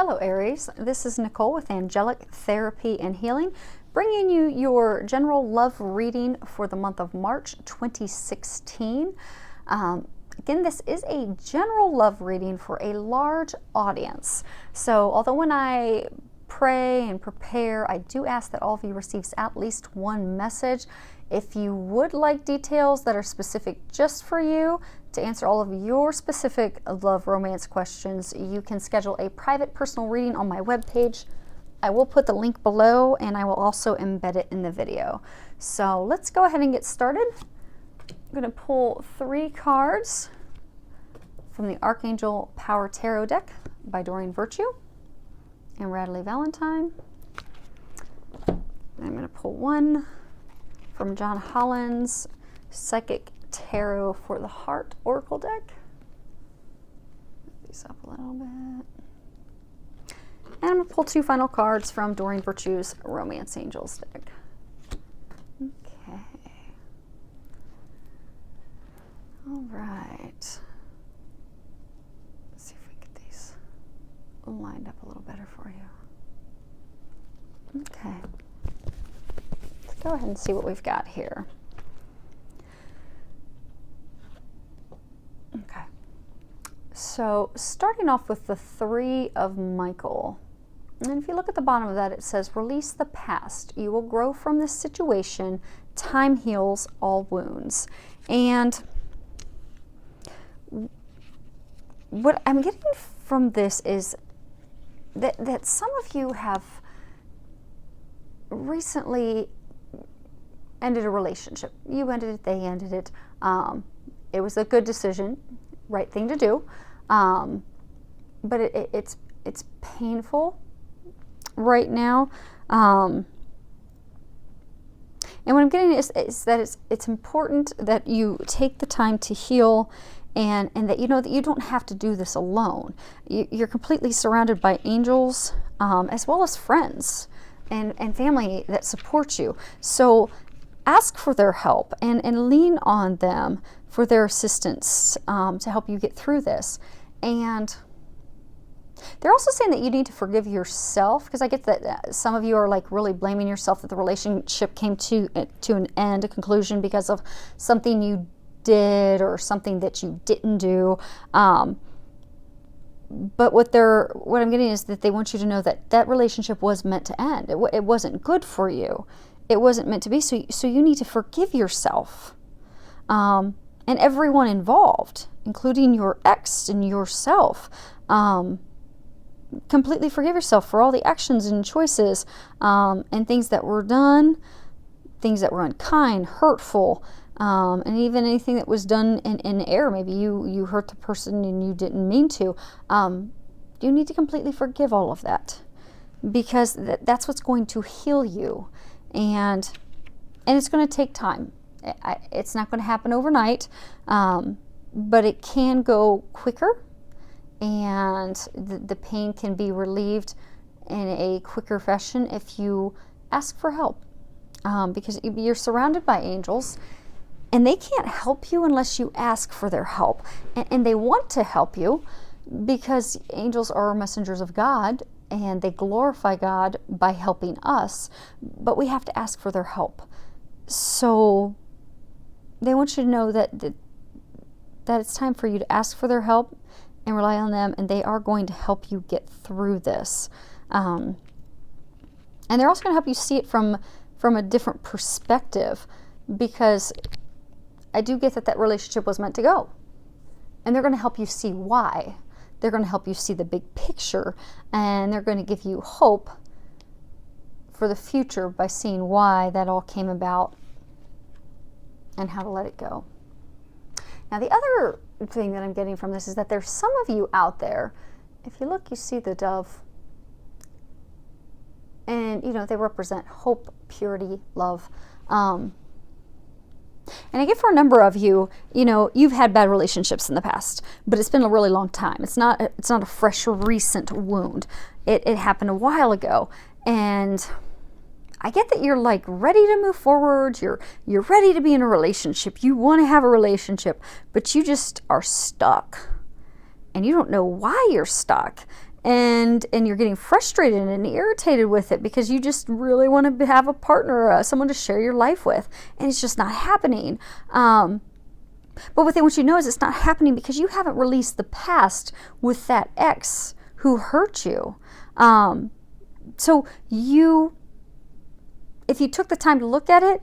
Hello Aries, this is Nicole with Angelic Therapy and Healing, bringing you your general love reading for the month of March 2016. Again, this is a general love reading for a large audience. So although when I pray and prepare, I do ask that all of you receives at least one message. If you would like details that are specific just for you, to answer all of your specific love romance questions, you can schedule a private personal reading on my webpage. I will put the link below and I will also embed it in the video. So let's go ahead and get started. I'm going to pull 3 cards from the Archangel Power Tarot deck by Doreen Virtue and Radley Valentine. I'm going to pull 1 from John Holland's Psychic Tarot for the Heart Oracle deck. Move these up a little bit. And I'm going to pull 2 final cards from Doreen Virtue's Romance Angels deck. Okay. All right. Let's see if we get these lined up a little better for you. Okay. Let's go ahead and see what we've got here. Okay. So starting off with the 3 of Michael. And if you look at the bottom of that, it says, release the past. You will grow from this situation. Time heals all wounds. And what I'm getting from this is that some of you have recently ended a relationship. You ended it, they ended it. It was a good decision, right thing to do. But it's painful right now. And what I'm getting is that it's important that you take the time to heal, and that you know that you don't have to do this alone. You're completely surrounded by angels, as well as friends and family that support you. So ask for their help and lean on them for their assistance to help you get through this. And they're also saying that you need to forgive yourself, because I get that some of you are like really blaming yourself that the relationship came to an end, a conclusion, because of something you did or something that you didn't do. But what I'm getting is that they want you to know that that relationship was meant to end. It wasn't good for you. It wasn't meant to be. So you need to forgive yourself, and everyone involved, including your ex and yourself. Completely forgive yourself for all the actions and choices, and things that were done, things that were unkind, hurtful, and even anything that was done in error. Maybe you hurt the person and you didn't mean to. You need to completely forgive all of that, because that's what's going to heal you. And it's going to take time. It's not going to happen overnight, but it can go quicker, and the pain can be relieved in a quicker fashion if you ask for help, because you're surrounded by angels, and they can't help you unless you ask for their help. And they want to help you because angels are messengers of God, and they glorify God by helping us, but we have to ask for their help. So they want you to know that it's time for you to ask for their help and rely on them, and they are going to help you get through this. And they're also going to help you see it from a different perspective, because I do get that relationship was meant to go. And they're going to help you see why. They're going to help you see the big picture, and they're going to give you hope for the future by seeing why that all came about and how to let it go. Now, the other thing that I'm getting from this is that there's some of you out there, if you look, you see the dove, and they represent hope, purity, love. And I get for a number of you, you've had bad relationships in the past, but it's been a really long time. It's not a fresh, recent wound. It happened a while ago, and I get that you're like ready to move forward. You're ready to be in a relationship. You want to have a relationship, but you just are stuck, and you don't know why you're stuck. and you're getting frustrated and irritated with it because you just really want to have a partner, someone to share your life with, and it's just not happening. But what you know is it's not happening because you haven't released the past with that ex who hurt you. So if you took the time to look at it,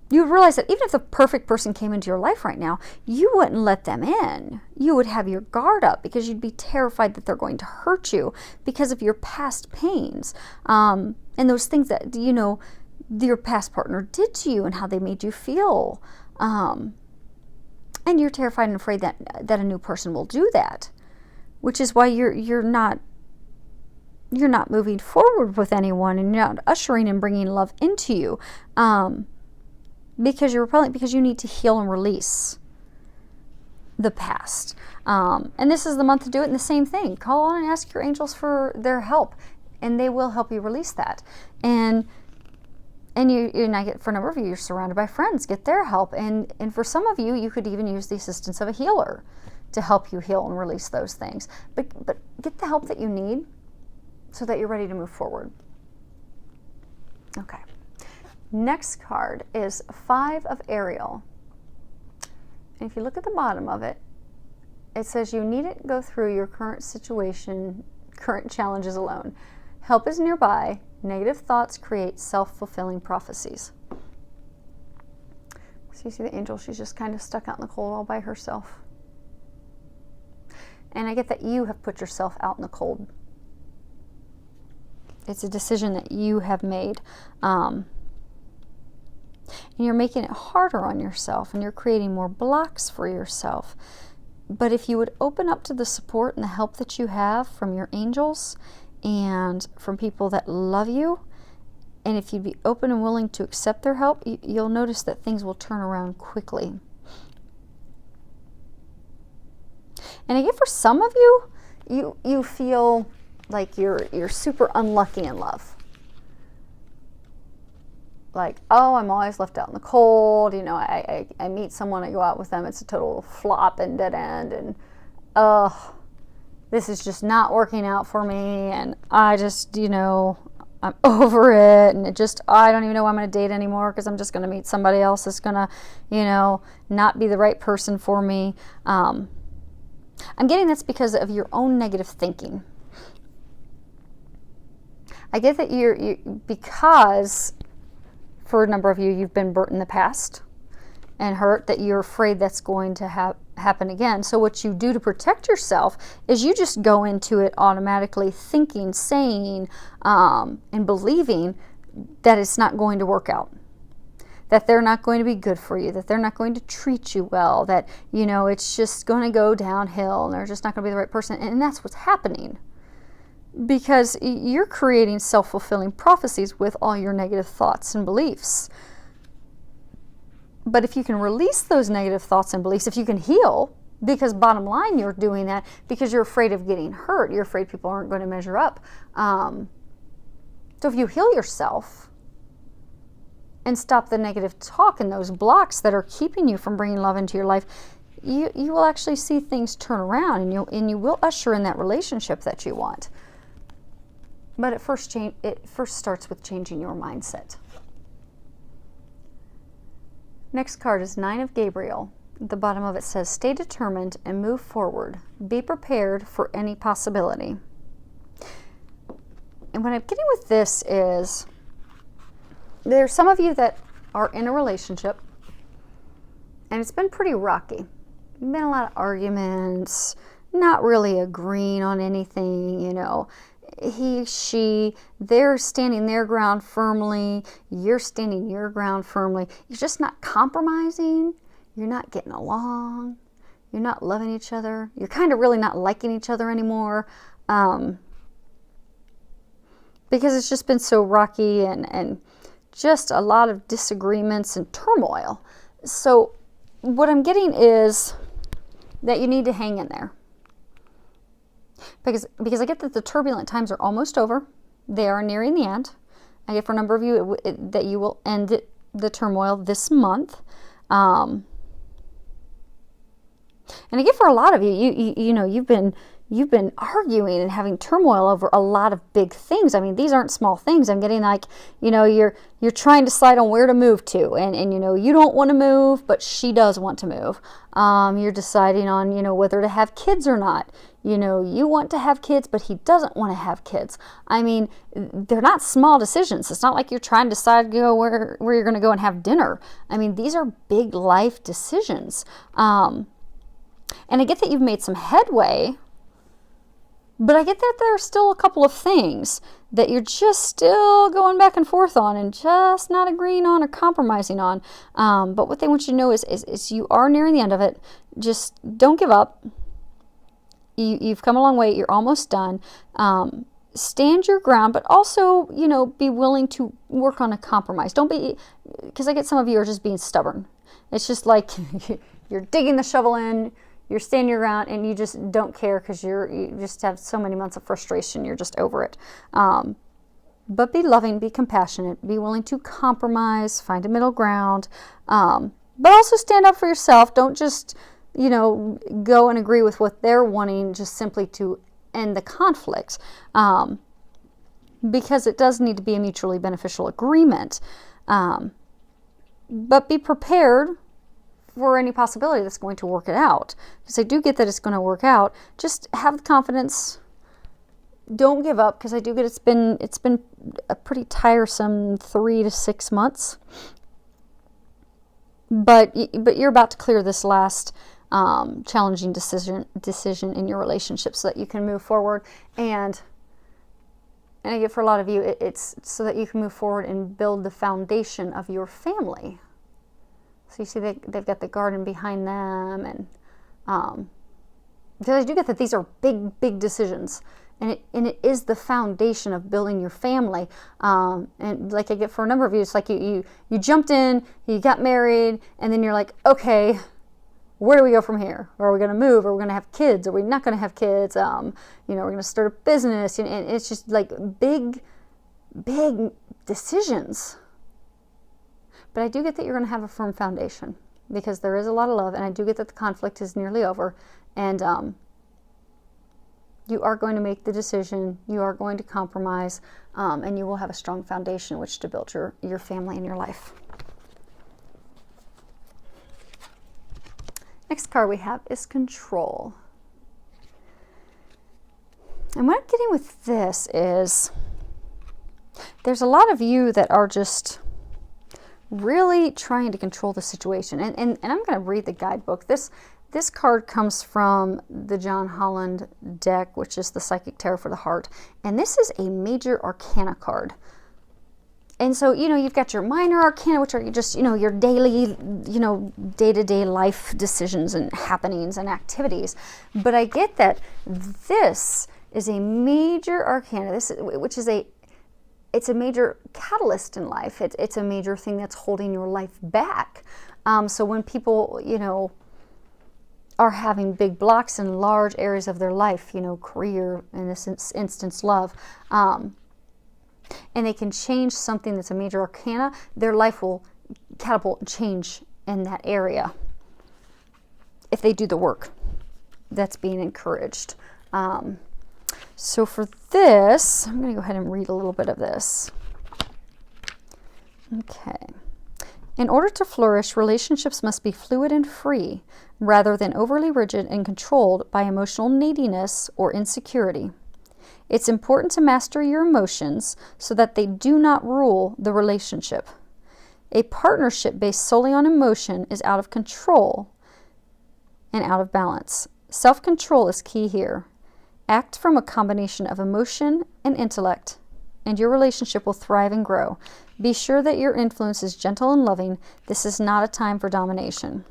you would realize that even if the perfect person came into your life right now, you wouldn't let them in. You would have your guard up because you'd be terrified that they're going to hurt you because of your past pains, and those things that, your past partner did to you and how they made you feel. And you're terrified and afraid that a new person will do that, which is why you're not moving forward with anyone, and you're not ushering and bringing love into you. Because you're repelling, because you need to heal and release the past. And this is the month to do it. And the same thing, call on and ask your angels for their help, and they will help you release that. And for a number of you, you're surrounded by friends. Get their help. And for some of you, you could even use the assistance of a healer to help you heal and release those things. But get the help that you need so that you're ready to move forward. Okay. Next card is 5 of Ariel. And if you look at the bottom of it, it says you needn't go through your current situation, current challenges alone. Help is nearby. Negative thoughts create self-fulfilling prophecies. So you see the angel, she's just kind of stuck out in the cold all by herself. And I get that you have put yourself out in the cold. It's a decision that you have made. And you're making it harder on yourself, and you're creating more blocks for yourself. But if you would open up to the support and the help that you have from your angels and from people that love you, and if you'd be open and willing to accept their help, you'll notice that things will turn around quickly. And again, for some of you, you feel like you're super unlucky in love. Like, oh, I'm always left out in the cold. I meet someone, I go out with them, it's a total flop and dead end, and this is just not working out for me, and I just, I'm over it, and I don't even know why I'm going to date anymore because I'm just going to meet somebody else that's going to, not be the right person for me. I'm getting that's because of your own negative thinking. I get that because for a number of you, you've been burnt in the past and hurt, that you're afraid that's going to happen again. So what you do to protect yourself is you just go into it automatically thinking, saying, and believing that it's not going to work out, that they're not going to be good for you, that they're not going to treat you well, that, it's just going to go downhill and they're just not going to be the right person. And that's what's happening. Because you're creating self-fulfilling prophecies with all your negative thoughts and beliefs. But if you can release those negative thoughts and beliefs, if you can heal, because bottom line, you're doing that because you're afraid of getting hurt. You're afraid people aren't going to measure up. So if you heal yourself and stop the negative talk and those blocks that are keeping you from bringing love into your life, you will actually see things turn around, and you will usher in that relationship that you want. But it first starts with changing your mindset. Next card is 9 of Gabriel. At the bottom of it says, stay determined and move forward. Be prepared for any possibility. And what I'm getting with this is, there's some of you that are in a relationship and it's been pretty rocky. There's been a lot of arguments, not really agreeing on anything, he, she, they're standing their ground firmly, you're standing your ground firmly. You're just not compromising, you're not getting along, you're not loving each other, you're kind of really not liking each other anymore, because it's just been so rocky and just a lot of disagreements and turmoil. So what I'm getting is that you need to hang in there. Because I get that the turbulent times are almost over. They are nearing the end. I get for a number of you that you will end the turmoil this month. And I get for a lot of you, you've been you've been arguing and having turmoil over a lot of big things. I mean, these aren't small things. I'm getting like, you're trying to decide on where to move to, and you don't want to move, but she does want to move. You're deciding on, whether to have kids or not. You want to have kids, but he doesn't want to have kids. I mean, they're not small decisions. It's not like you're trying to decide where you're going to go and have dinner. I mean, these are big life decisions. And I get that you've made some headway, but I get that there are still a couple of things that you're just still going back and forth on and just not agreeing on or compromising on. But what they want you to know is you are nearing the end of it. Just don't give up. You've come a long way. You're almost done. Stand your ground, but also, be willing to work on a compromise. Don't be, because I get some of you are just being stubborn. It's just like you're digging the shovel in, you're standing your ground, and you just don't care because you just have so many months of frustration. You're just over it. But be loving, be compassionate, be willing to compromise, find a middle ground, but also stand up for yourself. Don't just go and agree with what they're wanting just simply to end the conflict, because it does need to be a mutually beneficial agreement. But be prepared for any possibility that's going to work it out, because I do get that it's going to work out. Just have the confidence. Don't give up, because I do get it's been a pretty tiresome 3 to 6 months. But you're about to clear this last challenging decision in your relationship so that you can move forward. And I get for a lot of you, it's so that you can move forward and build the foundation of your family. So you see they've got the garden behind them, and because I do get that these are big decisions, and it is the foundation of building your family. And like I get for a number of you, it's like you jumped in, you got married, and then you're like, okay, where do we go from here? Are we going to move? Are we going to have kids? Are we not going to have kids? We're going to start a business. And it's just like big decisions. But I do get that you're going to have a firm foundation, because there is a lot of love, and I do get that the conflict is nearly over, and you are going to make the decision, you are going to compromise, and you will have a strong foundation in which to build your family and your life. Next card we have is Control. And what I'm getting with this is there's a lot of you that are just really trying to control the situation. And I'm going to read the guidebook. This card comes from the John Holland deck, which is the Psychic Tarot for the Heart. And this is a major arcana card. And so, you've got your minor arcana, which are just, your daily, day-to-day life decisions and happenings and activities. But I get that this is a major arcana, it's a major catalyst in life. It's a major thing that's holding your life back. So when people, are having big blocks in large areas of their life, career, in this instance, love, and they can change something that's a major arcana, their life will catapult and change in that area if they do the work that's being encouraged. So for this, I'm going to go ahead and read a little bit of this. Okay. In order to flourish, relationships must be fluid and free, rather than overly rigid and controlled by emotional neediness or insecurity. It's important to master your emotions so that they do not rule the relationship. A partnership based solely on emotion is out of control and out of balance. Self-control is key here. Act from a combination of emotion and intellect, and your relationship will thrive and grow. Be sure that your influence is gentle and loving. This is not a time for domination.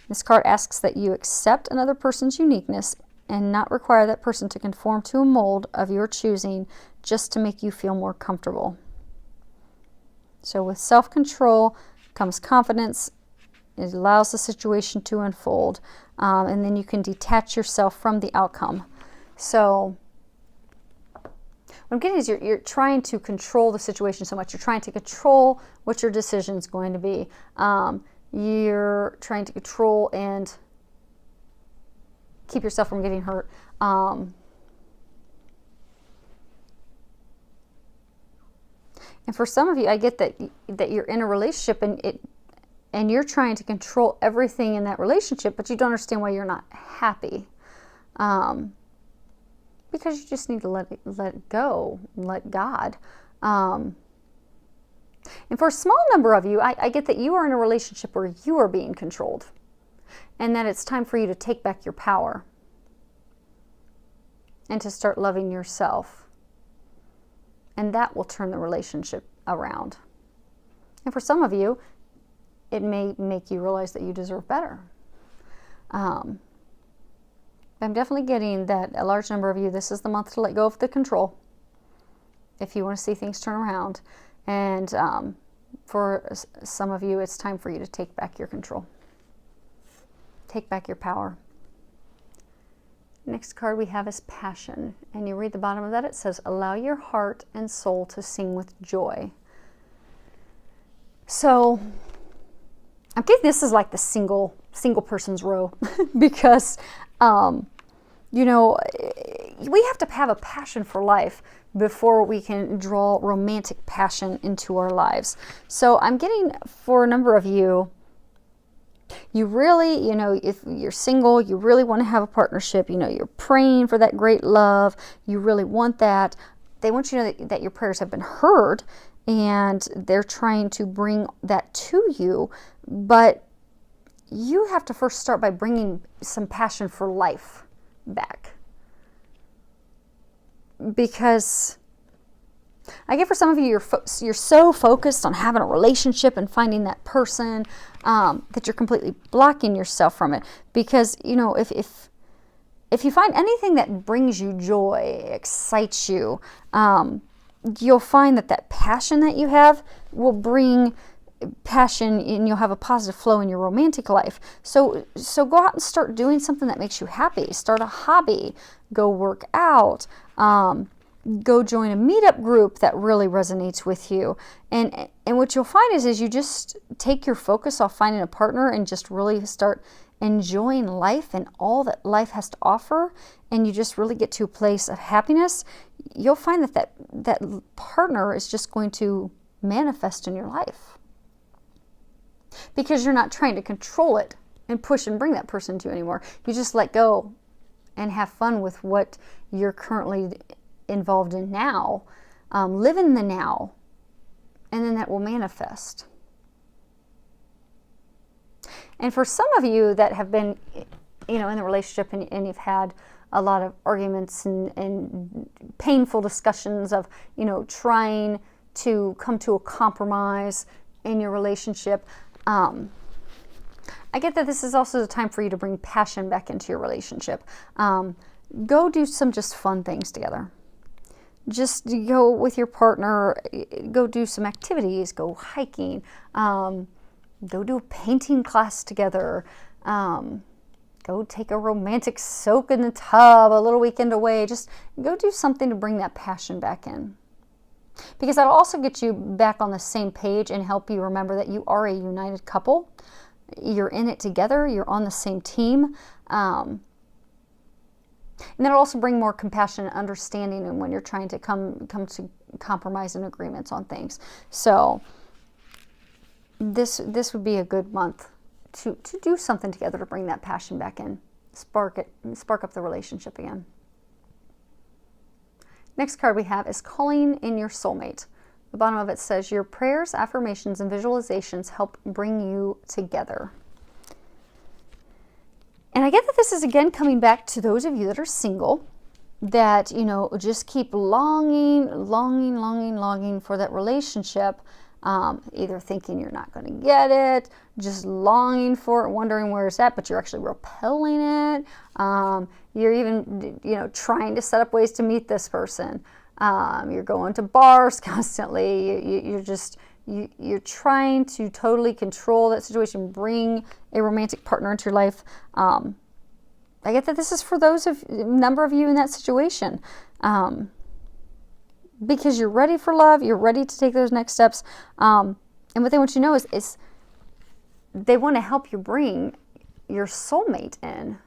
This card asks that you accept another person's uniqueness and not require that person to conform to a mold of your choosing just to make you feel more comfortable. So with self-control comes confidence. It allows the situation to unfold, and then you can detach yourself from the outcome. So what I'm getting is you're trying to control the situation so much. You're trying to control what your decision is going to be. You're trying to control and keep yourself from getting hurt. And for some of you, I get that you're in a relationship and you're trying to control everything in that relationship, but you don't understand why you're not happy. Because you just need to let it go, let God. And for a small number of you, I get that you are in a relationship where you are being controlled, and that it's time for you to take back your power and to start loving yourself. And that will turn the relationship around. And for some of you, it may make you realize that you deserve better. I'm definitely getting that a large number of you, this is the month to let go of the control if you want to see things turn around. And for some of you, it's time for you to take back your control. Take back your power. Next card we have is passion. And you read the bottom of that, it says, allow your heart and soul to sing with joy. So I think this is like the single person's row because, you know, we have to have a passion for life before we can draw romantic passion into our lives. So I'm getting, for a number of you, you really, you know, if you're single, you really want to have a partnership, you know, you're praying for that great love, you really want that. They want you to know that your prayers have been heard, and they're trying to bring that to you, but you have to first start by bringing some passion for life back. Because I get for some of you, you're so focused on having a relationship and finding that person that you're completely blocking yourself from it. Because, you know, if you find anything that brings you joy, excites you, you'll find that passion that you have will bring passion, and you'll have a positive flow in your romantic life. So go out and start doing something that makes you happy. Start a hobby. Go work out. Go join a meetup group that really resonates with you. And what you'll find is you just take your focus off finding a partner and just really start enjoying life and all that life has to offer, and you just really get to a place of happiness. You'll find that partner is just going to manifest in your life, because you're not trying to control it and push and bring that person to you anymore. You just let go and have fun with what you're currently involved in now. Live in the now, and then that will manifest. And for some of you that have been, you know, in the relationship and you've had a lot of arguments and painful discussions of, you know, trying to come to a compromise in your relationship, I get that this is also the time for you to bring passion back into your relationship. Go do some just fun things together. Just go with your partner, go do some activities, go hiking, go do a painting class together, go take a romantic soak in the tub, a little weekend away. Just go do something to bring that passion back in. Because that'll also get you back on the same page and help you remember that you are a united couple. You're in it together, you're on the same team. And that'll also bring more compassion and understanding and when you're trying to come to compromise and agreements on things. So this would be a good month to do something together to bring that passion back in, spark up the relationship again. Next card we have is calling in your soulmate. The bottom of it says, your prayers, affirmations, and visualizations help bring you together. And I get that this is again coming back to those of you that are single, that, you know, just keep longing for that relationship, either thinking you're not going to get it, just longing for it, wondering where it's at, but you're actually repelling it. You're even, you know, trying to set up ways to meet this person. You're going to bars constantly. You're trying to totally control that situation, bring a romantic partner into your life. I get that this is for number of you in that situation. Because you're ready for love, you're ready to take those next steps. And what they want you to know is they want to help you bring your soulmate in.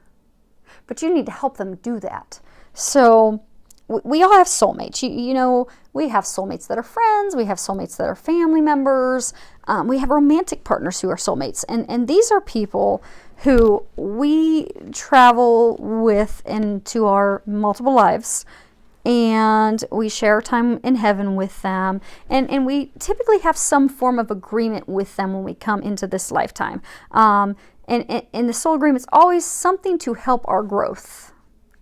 but you need to help them do that. So we all have soulmates. You know, we have soulmates that are friends. We have soulmates that are family members. We have romantic partners who are soulmates. And these are people who we travel with into our multiple lives. And we share time in heaven with them. And we typically have some form of agreement with them when we come into this lifetime. And the soul agreement is always something to help our growth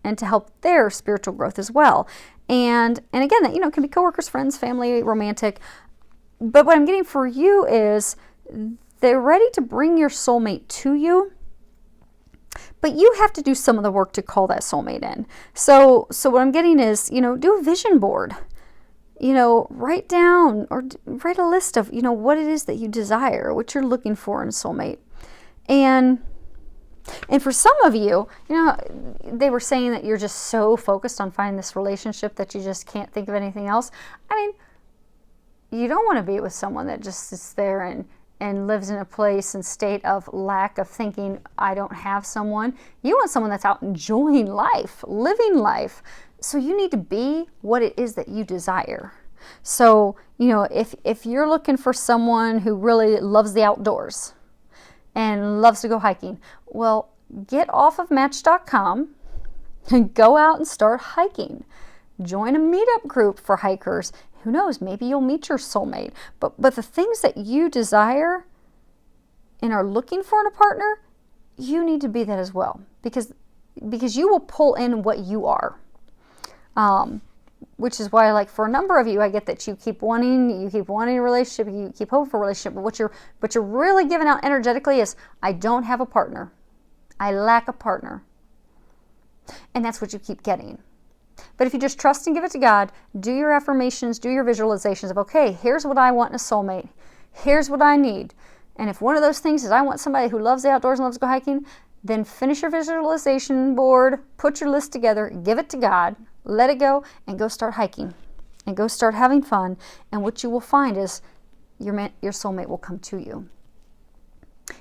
and to help their spiritual growth as well. And again, that, you know, can be coworkers, friends, family, romantic. But what I'm getting for you is they're ready to bring your soulmate to you, but you have to do some of the work to call that soulmate in. So what I'm getting is, you know, do a vision board. You know, write down or write a list of, you know, what it is that you desire, what you're looking for in a soulmate. And for some of you, you know, they were saying that you're just so focused on finding this relationship that you just can't think of anything else. I mean, you don't want to be with someone that just sits there and lives in a place and state of lack of thinking, I don't have someone. You want someone that's out enjoying life, living life. So you need to be what it is that you desire. So, you know, if you're looking for someone who really loves the outdoors and loves to go hiking, well, get off of Match.com and go out and start hiking. Join a meetup group for hikers. Who knows, maybe you'll meet your soulmate. But the things that you desire and are looking for in a partner, you need to be that as well. Because you will pull in what you are. Which is why, like, for a number of you, I get that you keep wanting a relationship, you keep hoping for a relationship, but what you're really giving out energetically is, I don't have a partner. I lack a partner. And that's what you keep getting. But if you just trust and give it to God, do your affirmations, do your visualizations of, okay, here's what I want in a soulmate. Here's what I need. And if one of those things is I want somebody who loves the outdoors and loves to go hiking, then finish your visualization board, put your list together, give it to God, let it go, and go start hiking. And go start having fun. And what you will find is your soulmate will come to you.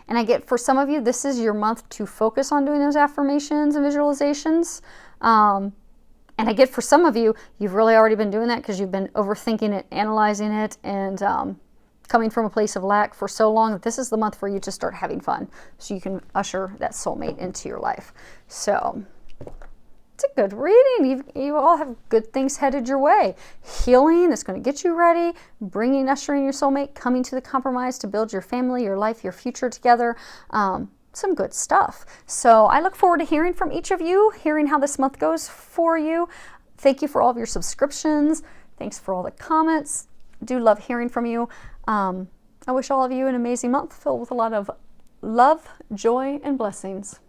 And I get, for some of you, this is your month to focus on doing those affirmations and visualizations. And I get, for some of you, you've really already been doing that because you've been overthinking it, analyzing it, and coming from a place of lack for so long that this is the month for you to start having fun so you can usher that soulmate into your life. So it's a good reading. You all have good things headed your way. Healing that's going to get you ready, ushering your soulmate, coming to the compromise to build your family, your life, your future together. Some good stuff. So I look forward to hearing from each of you, hearing how this month goes for you. Thank you for all of your subscriptions. Thanks for all the comments. I do love hearing from you. I wish all of you an amazing month filled with a lot of love, joy, and blessings.